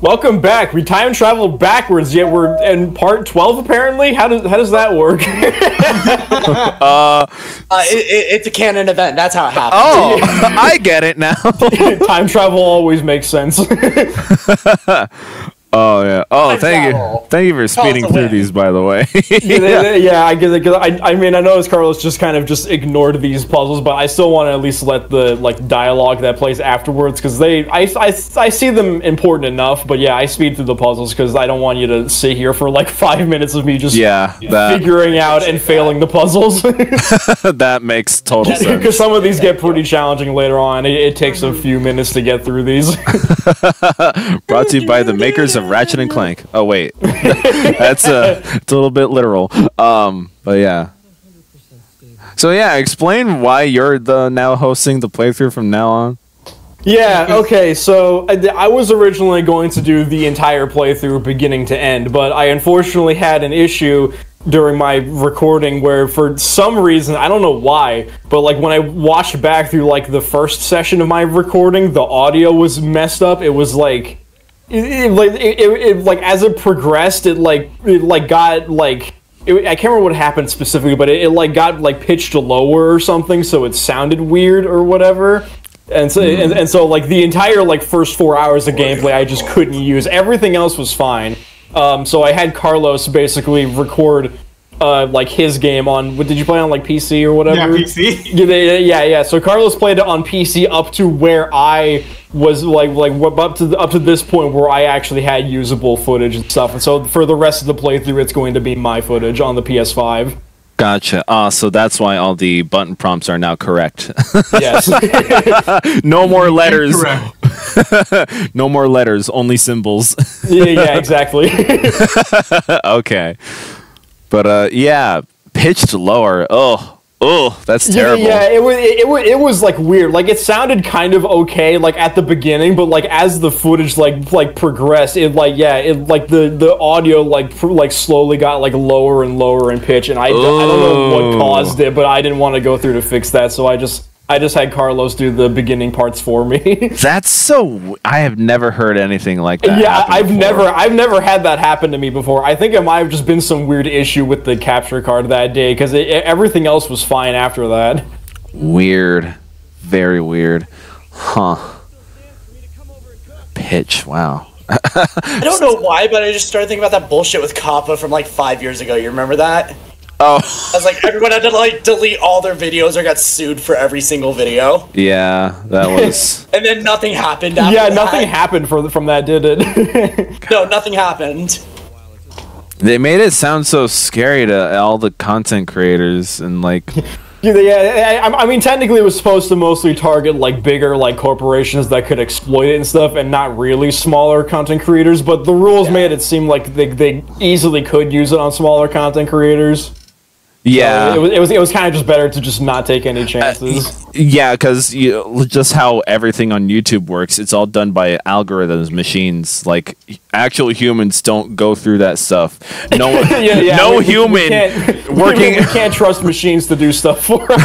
Welcome back. We time traveled backwards, yet we're in part 12 apparently? How does that work? It's a canon event. That's how it happens. Oh, I get it now. Time travel always makes sense. Oh yeah. Oh, Time travel. Thank you for speeding through these, by the way. Yeah, I get it. I mean, I noticed Carlos just kind of just ignored these puzzles, but I still want to at least let the dialogue that plays afterwards, because I see them important enough. But yeah, I speed through the puzzles because I don't want you to sit here for like 5 minutes of me just figuring out and failing the puzzles. That makes total sense. Because some of these get pretty challenging later on. It takes a few minutes to get through these. Brought to you by the makers of Ratchet and Clank. Oh wait, it's a little bit literal. But yeah. So yeah, explain why you're now hosting the playthrough from now on. Yeah, okay, so I was originally going to do the entire playthrough beginning to end, but I unfortunately had an issue during my recording where for some reason, I don't know why, but like when I watched back through like the first session of my recording, the audio was messed up. It was like like as it progressed, it got like I can't remember what happened specifically, but it like got like pitched lower or something, so it sounded weird or whatever. And so and so like the entire like first 4 hours of gameplay I just couldn't use. Everything else was fine. So I had Carlos basically record like his game on. What did you play on, like PC or whatever? Yeah, PC. Yeah. So Carlos played it on PC up to where I was like up to this point where I actually had usable footage and stuff. And so for the rest of the playthrough, it's going to be my footage on the PS5. Gotcha. So that's why all the button prompts are now correct. Yes. No more letters. No more letters, only symbols. Yeah, exactly. Okay. But yeah, pitched lower. Oh, that's terrible. Yeah, it was like weird. Like it sounded kind of okay like at the beginning, but like as the footage like progressed, it like the audio like slowly got like lower and lower in pitch, and I don't know what caused it, but I didn't want to go through to fix that, so I just had Carlos do the beginning parts for me. That's so. I have never heard anything like that. Yeah, I've never had that happen to me before. I think it might have just been some weird issue with the capture card that day, because everything else was fine after that. Weird, very weird, huh? Pitch. Wow. I don't know why, but I just started thinking about that bullshit with Kappa from like 5 years ago. You remember that? Oh. I was like, everyone had to like delete all their videos or got sued for every single video. Yeah, that was. And then nothing happened after that. Nothing happened from that, did it? No, nothing happened. They made it sound so scary to all the content creators and like. Yeah, I mean, technically it was supposed to mostly target like bigger like corporations that could exploit it and stuff, and not really smaller content creators. But the rules made it seem like they easily could use it on smaller content creators. Yeah, so it was kind of just better to just not take any chances. Yeah, because just how everything on YouTube works, it's all done by algorithms, machines. Like actual humans don't go through that stuff. No, no human working. We can't trust machines to do stuff for us.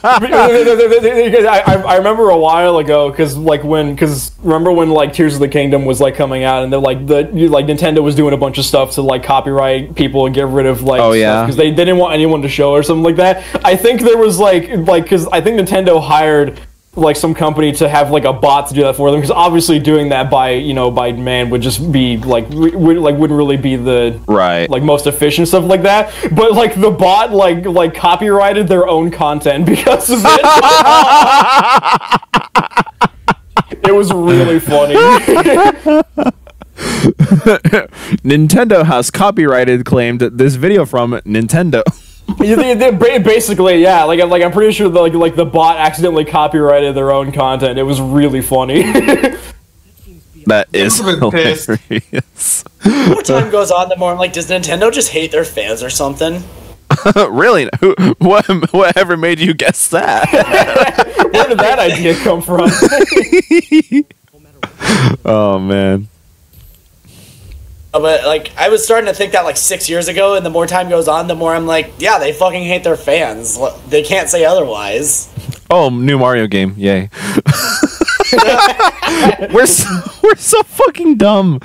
I remember a while ago, because remember when like Tears of the Kingdom was like coming out, and they're like Nintendo was doing a bunch of stuff to like copyright people and get rid of like stuff, because they didn't want anyone to show or something like that. I think there was like because I think Nintendo hired like some company to have like a bot to do that for them, because obviously doing that by man would just be wouldn't really be the like most efficient stuff like that. But like the bot like copyrighted their own content because of it. It was really funny. Nintendo has copyrighted claimed this video from Nintendo. Basically, yeah. Like I'm pretty sure like the bot accidentally copyrighted their own content. It was really funny. That is hilarious. The more time goes on, the more I'm like, does Nintendo just hate their fans or something? Really? Whatever made you guess that? Where did that idea come from? Oh man. But like, I was starting to think that like 6 years ago, and the more time goes on, the more I'm like, yeah, they fucking hate their fans. They can't say otherwise. Oh, new Mario game! Yay! we're so fucking dumb.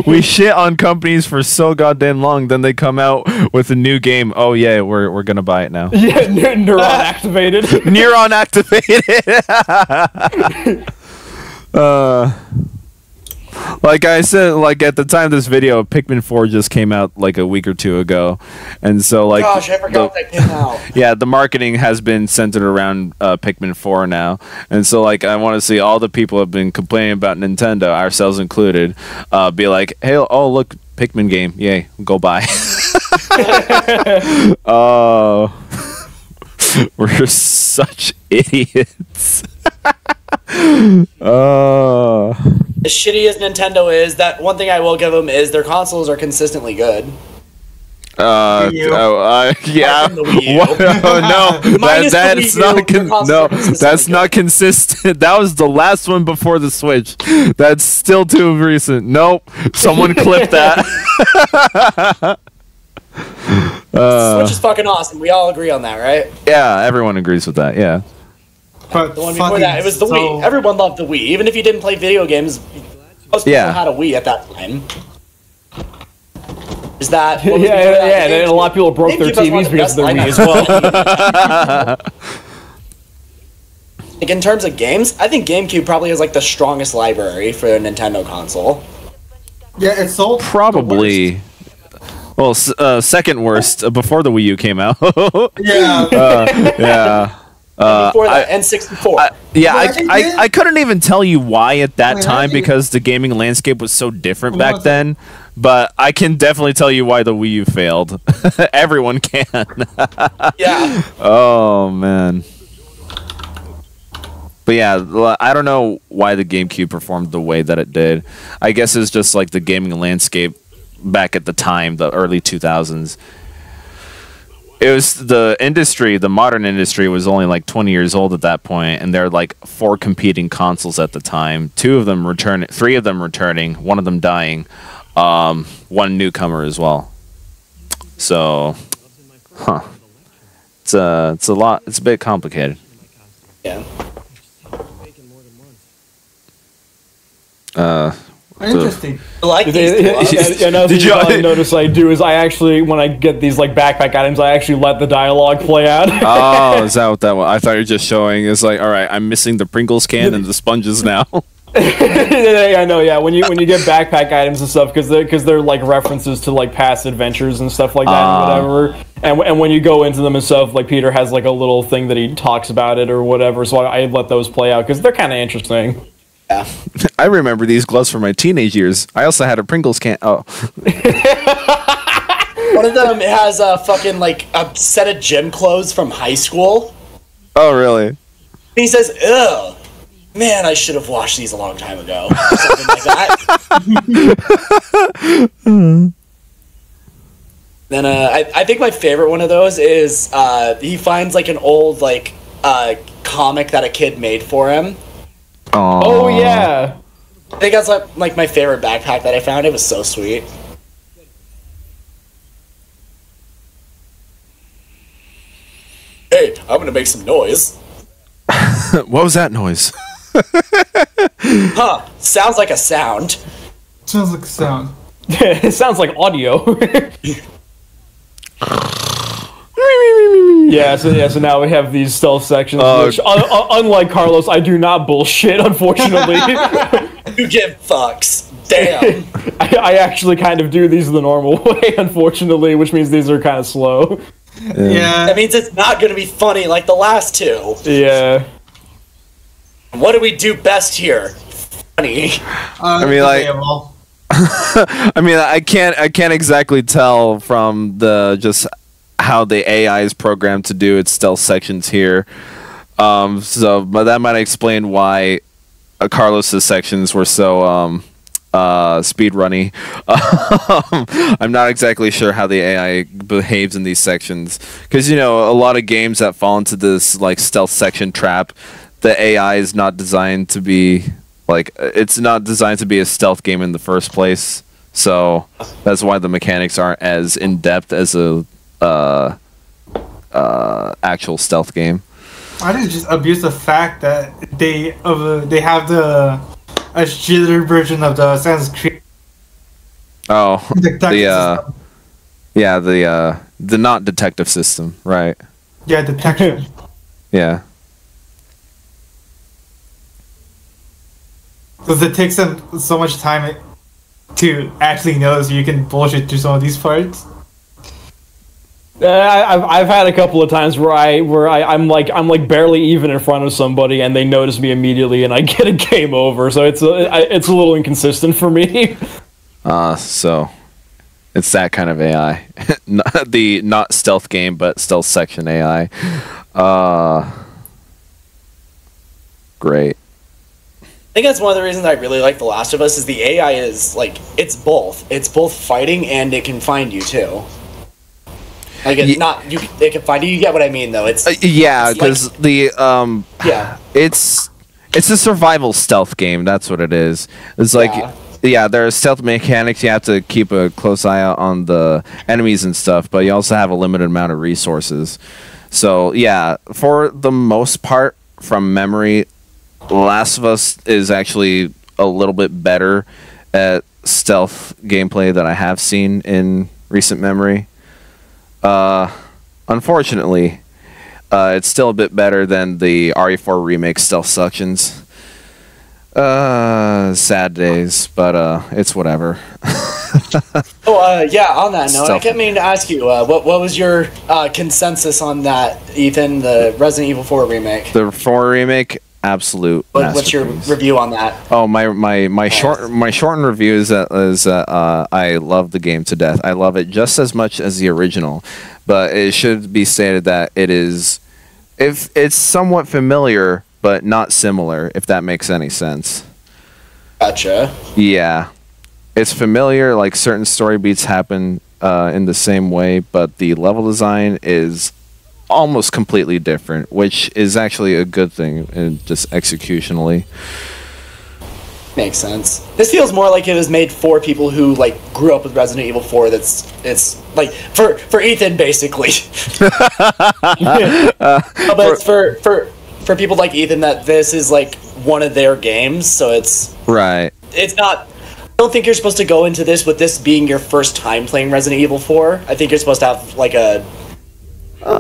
We shit on companies for so goddamn long, then they come out with a new game. Oh yeah, we're gonna buy it now. Yeah, neuron activated. Neuron activated. Like I said, like at the time of this video, Pikmin 4 just came out like a week or two ago, and so like, gosh, I forgot that came out. Yeah, the marketing has been centered around Pikmin 4 now, and so like I want to see all the people who have been complaining about Nintendo, ourselves included, be like, hey, oh look, Pikmin game, yay, go buy. Oh, we're such idiots. As shitty as Nintendo is, that one thing I will give them is their consoles are consistently good. Yeah. The Wii U. No, that's not that's not consistent. That was the last one before the Switch. That's still too recent. Nope, someone clipped that. Switch is fucking awesome. We all agree on that, right? Yeah, everyone agrees with that. Yeah. But the one before that, it was the Wii. Everyone loved the Wii. Even if you didn't play video games, most people had a Wii at that time. Is that... Yeah, and a lot of people broke their TVs because of their Wii as well. Like, in terms of games, I think GameCube probably has, like, the strongest library for a Nintendo console. Yeah, it's sold probably... Well, second worst before the Wii U came out. Yeah. Before that, N64. I couldn't even tell you why at that time because the gaming landscape was so different back then. But I can definitely tell you why the Wii U failed. Everyone can. Yeah. Oh man. But yeah, I don't know why the GameCube performed the way that it did. I guess it's just like the gaming landscape back at the time, the early 2000s. It was the industry, the modern industry was only like 20 years old at that point, and there were like 4 competing consoles at the time. 3 of them returning, 1 of them dying, 1 newcomer as well. So, it's a lot. It's a bit complicated. Yeah. Interesting. I like these. Another thing I notice I do is I actually, when I get these like backpack items, I actually let the dialogue play out. Oh, is that what that was? I thought you were just showing. It's like, all right, I'm missing the Pringles can and the sponges now. I know. Yeah, when you get backpack items and stuff, because they're like references to like past adventures and stuff like that, and whatever. And when you go into them and stuff, like Peter has like a little thing that he talks about it or whatever. So I let those play out because they're kind of interesting. Yeah. I remember these gloves from my teenage years. I also had a Pringles can. Oh. One of them has a fucking like a set of gym clothes from high school. Oh, really? He says, "Ugh, man, I should have washed these a long time ago." Or something like that. Then I think my favorite one of those is he finds like an old like comic that a kid made for him. Aww. Oh yeah, I think that's like my favorite backpack that I found. It was so sweet. Hey, I'm gonna make some noise. What was that noise? Huh? Sounds like a sound. Sounds like a sound. it sounds like audio. So now we have these stealth sections, which, unlike Carlos, I do not bullshit, unfortunately. You give fucks. Damn. I actually kind of do these the normal way, unfortunately, which means these are kind of slow. Yeah. That means it's not going to be funny like the last 2. Yeah. What do we do best here? Funny. I mean, like... I mean, I can't exactly tell from the just... how the AI is programmed to do its stealth sections here. But that might explain why Carlos's sections were so speed runny. I'm not exactly sure how the AI behaves in these sections, because a lot of games that fall into this like stealth section trap, the AI is not designed to be it's not designed to be a stealth game in the first place. So that's why the mechanics aren't as in depth as a actual stealth game. I think just abuse the fact that they have a shitter version of the Assassin's Creed. Oh, the not detective system, right? Yeah, detection. Yeah. Because it takes them so much time to actually notice you can bullshit through some of these parts. I've had a couple of times where I'm like barely even in front of somebody and they notice me immediately and I get a game over. So it's a little inconsistent for me. So it's that kind of AI, not stealth game, but stealth section AI. Great. I think that's one of the reasons I really like The Last of Us is the AI is like it's both fighting and it can find you too. Like it's not you. It can find you. You get what I mean, though. It's because yeah, it's a survival stealth game. That's what it is. It's like there are stealth mechanics. You have to keep a close eye out on the enemies and stuff, but you also have a limited amount of resources. So yeah, for the most part, from memory, Last of Us is actually a little bit better at stealth gameplay than I have seen in recent memory. Unfortunately, it's still a bit better than the RE4 remake stealth sections. Sad days, but it's whatever. On that note, I kept meaning to ask you, what was your consensus on that, Ethan, the Resident Evil 4 remake? The 4 remake, absolute. What's your review on that? Oh, my shortened review is that I love the game to death. I love it just as much as the original, but it should be stated that it's somewhat familiar but not similar, if that makes any sense. Gotcha. Yeah, it's familiar. Like certain story beats happen in the same way, but the level design is almost completely different, which is actually a good thing, and just executionally. Makes sense. This feels more like it was made for people who like grew up with Resident Evil 4. It's like for Ethan basically. But it's for people like Ethan that this is like one of their games, so it's right. It's not. I don't think you're supposed to go into this with this being your first time playing Resident Evil 4. I think you're supposed to have like a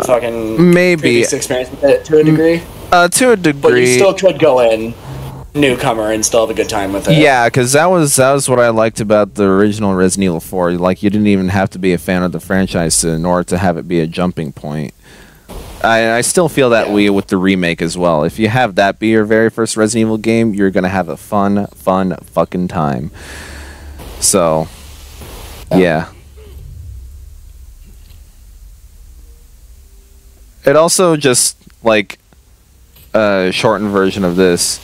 fucking maybe previous experience with it to a degree. To a degree, but you still could go in newcomer and still have a good time with it. Yeah, because that was what I liked about the original Resident Evil 4. Like, you didn't even have to be a fan of the franchise in order to have it be a jumping point. I still feel that way with the remake as well. If you have that be your very first Resident Evil game, you're gonna have a fun fucking time. So, yeah. It also just, like, a shortened version of this.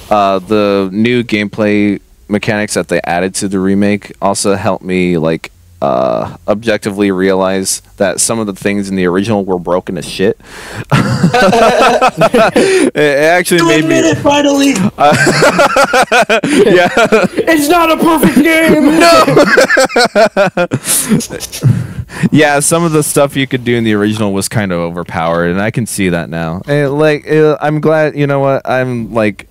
The new gameplay mechanics that they added to the remake also helped me, like, objectively realize that some of the things in the original were broken as shit. It actually made me... it finally! Yeah. It's not a perfect game! No! Yeah, some of the stuff you could do in the original was kind of overpowered, and I can see that now. And, I'm glad, you know what, I'm, like,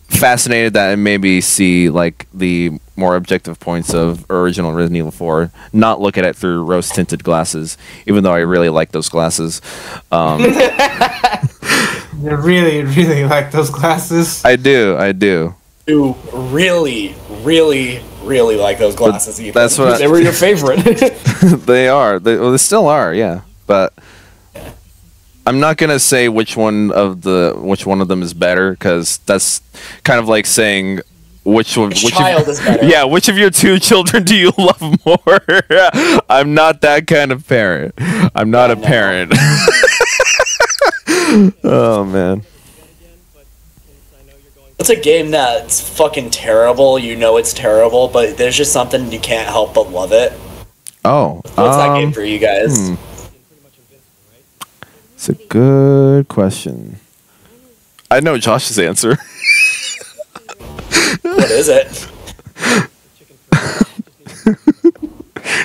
fascinated that I maybe see, like, the more objective points of original Resident Evil 4, not look at it through rose-tinted glasses, even though I really like those glasses. You really, really like those glasses. I do. You really, really, really like those glasses, Ethan. That's what they were your favorite. They are. They still are, yeah. But I'm not gonna say which one of them is better, because that's kind of like saying which child is better. Yeah, which of your two children do you love more? I'm not that kind of parent. I'm not a parent. Oh man. It's a game that's fucking terrible. You know it's terrible, but there's just something you can't help but love it. Oh. What's that game for you guys? It's a good question. I know Josh's answer. What is it?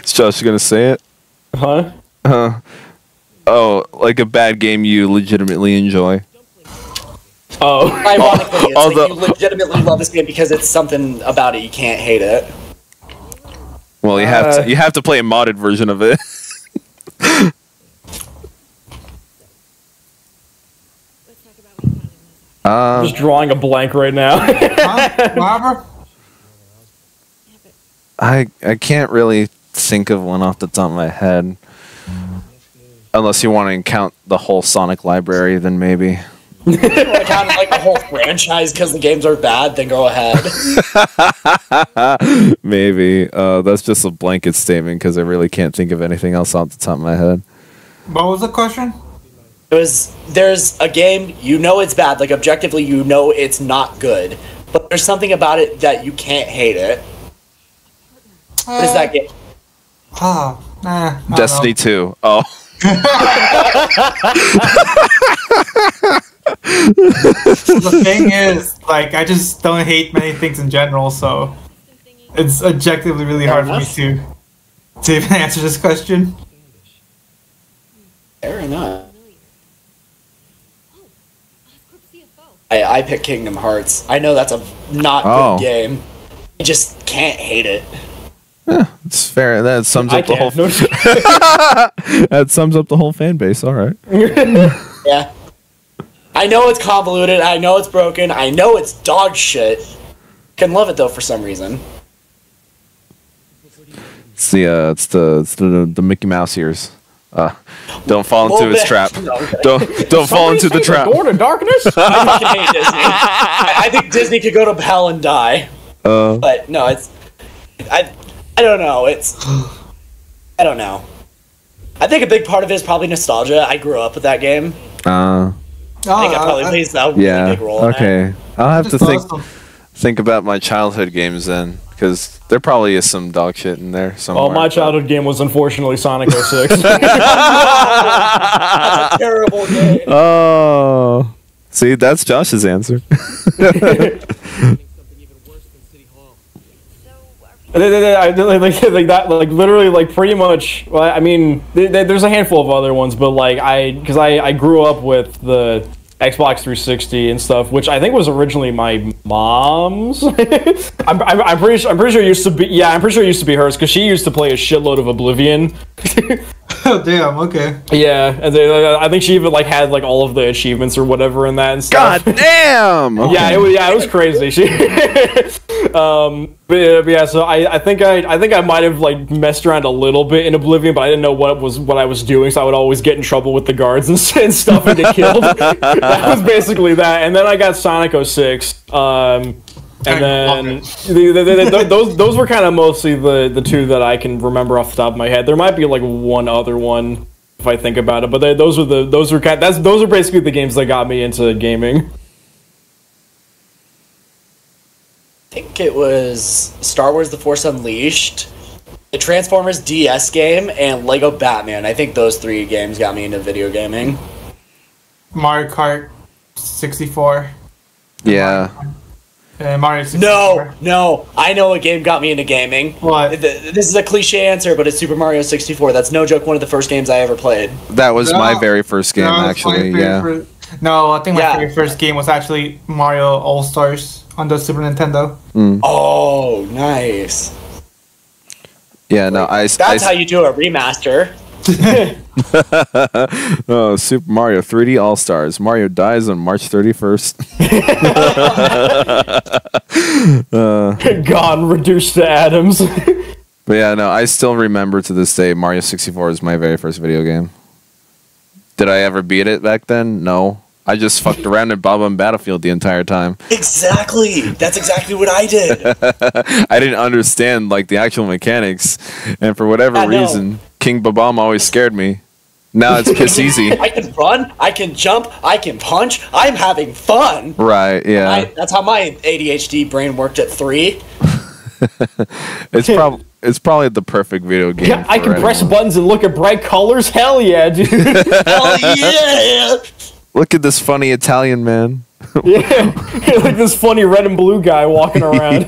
Is Josh gonna say it? Huh? Oh, like a bad game you legitimately enjoy. Oh. Ironically, it's like you legitimately love this game because it's something about it you can't hate it. Well, you have to play a modded version of it. Just drawing a blank right now. Robert? I can't really think of one off the top of my head. Unless you want to count the whole Sonic library, then maybe. If you want to count like the whole franchise because the games are bad, then go ahead. Maybe. That's just a blanket statement because I really can't think of anything else off the top of my head. What was the question? There's a game, you know it's bad, like objectively you know it's not good, but there's something about it that you can't hate it. What is that game? Destiny 2. Oh. The thing is, like, I just don't hate many things in general, so it's objectively really hard for me to even answer this question. Fair enough. I pick Kingdom Hearts. I know that's a not good game. I just can't hate it. Yeah, it's fair. That sums up the whole. That sums up the whole fan base. All right. Yeah. I know it's convoluted. I know it's broken. I know it's dog shit. Can love it though for some reason. It's the Mickey Mouse ears. Don't fall into its trap. Don't fall into the trap. Door to darkness. I fucking hate Disney. I think Disney could go to hell and die. But no, it's I don't know. I don't know. I think a big part of it is probably nostalgia. I grew up with that game. I think I probably plays that really big role. Okay, I'll have to think about my childhood games then, because there probably is some dog shit in there somewhere. Well, my childhood game was unfortunately Sonic 06. That's a terrible game. Oh, see, that's Josh's answer. like literally, like pretty much. Well, I mean, there's a handful of other ones, but like because I grew up with the Xbox 360 and stuff, which I think was originally my mom's. I'm pretty sure it used to be. Yeah, I'm pretty sure it used to be hers because she used to play a shitload of Oblivion. Oh damn! Okay. Yeah, and I think she even like had like all of the achievements or whatever in that and stuff. God damn! Okay. Yeah, it was crazy. But yeah, so I think I might have like messed around a little bit in Oblivion, but I didn't know what I was doing, so I would always get in trouble with the guards and stuff and get killed. That was basically that. And then I got Sonic 06. And then those were kind of mostly the two that I can remember off the top of my head. There might be like one other one if I think about it, but those are basically the games that got me into gaming. I think it was Star Wars: The Force Unleashed, the Transformers DS game, and Lego Batman. I think those three games got me into video gaming. Mario Kart 64. Yeah. Mario 64. No. I know a game got me into gaming. What? This is a cliche answer, but it's Super Mario 64. That's no joke one of the first games I ever played. That was my very first game, actually. Yeah. No, I think my very first game was actually Mario All-Stars on the Super Nintendo. Oh, nice. Yeah, no, That's how you do a remaster. Oh, Super Mario 3D All-Stars. Mario dies on March 31st. Gone, reduced to atoms. But yeah, no, I still remember to this day Mario 64 is my very first video game. Did I ever beat it back then? No. I just fucked around in Bob on Battlefield the entire time. Exactly. That's exactly what I did. I didn't understand like the actual mechanics, and for whatever reason, King Babam always scared me. Now it's piss easy. I can run, I can jump, I can punch. I'm having fun. Right? Yeah. That's how my ADHD brain worked at 3. It's probably the perfect video game. Yeah, I can press buttons and look at bright colors. Hell yeah, dude. Hell yeah. Look at this funny Italian man. Yeah, like this funny red and blue guy walking around.